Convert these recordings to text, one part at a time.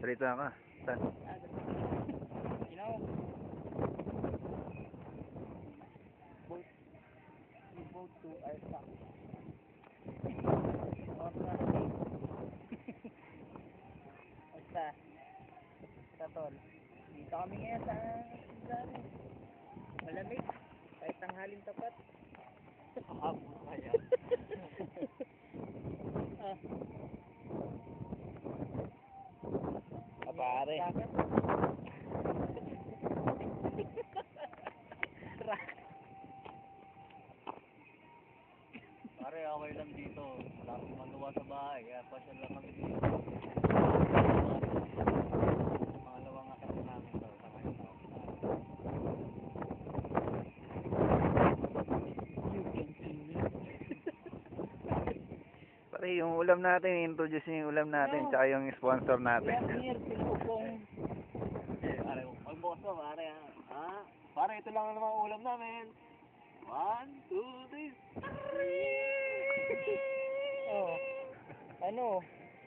Salita ka. Saan? You know, we both to our stock. Basta, tol. Dito kami ngayon sa Gani. Malamig. Kahit tanghalin tapat. Hapon na yan. Pare. Pare, okay lang dito. Wala akong magawa sa bahay. Kaya pasyal lang kami dito. Pangalawang akat namin to. Sa ngayon na. Pare, yung ulam natin, introduce yung ulam natin, tsaka yung sponsor natin. Here, pinupong. Pare, magbukas mo, pare. Ha? Pare, ito lang naman ang ulam namin. 1, 2, 3. Oh. Ano?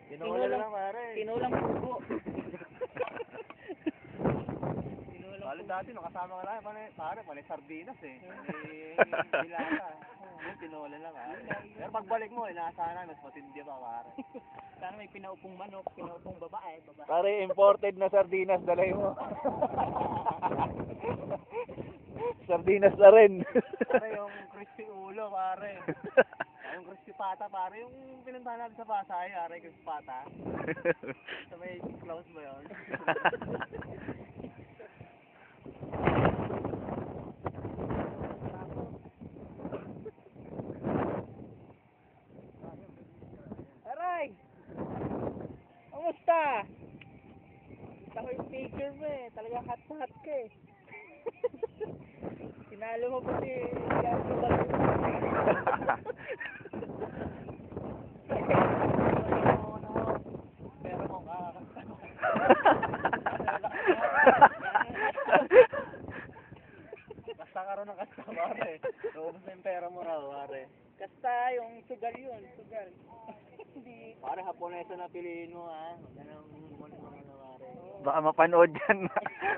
Tinola lang, pare. Tinulang pugo. Balo dati, nung kasama ka lang, pare, panay sardinas eh. Dilata. Tinola lang, pare. Pero pagbalik mo, inaasahan na, mas matindi pa, pare. Sana may pinaupong manok, pinaupong babae. Pare, imported na sardinas, dalay mo. Sardinas na rin. Pare, yung crispy ulo, pare. Yung crispy pata, pare. Yung pinuntahan natin sa Pasay, pare, crispy pata. Sa may close ba yun? Aray! Kamusta? Kita ko yung picture mo eh. Talagang hot na hot ka eh. Sinalo mo pa si Yasu Pero mo basta karoon ng kasta, pare. Naubos na yung pera mo raw, pare. Kasta yung sugal yun. Sugal. Hindi. Pare, Haponesa na piliin mo, ha? Ganang ano, pare. Baka mapanood yan.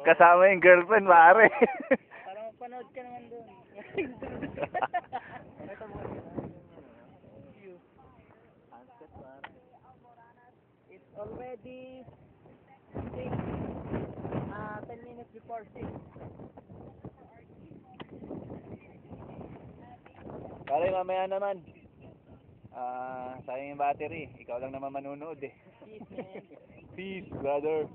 Kasama yung girlfriend, pare. Para mapanood ka naman doon. Ito mo. Sunset, pare. It's already 10 minutes before 6. Pare, mamaya naman. Sayang yung battery. Ikaw lang naman manunood eh. Peace, man. Peace, brother.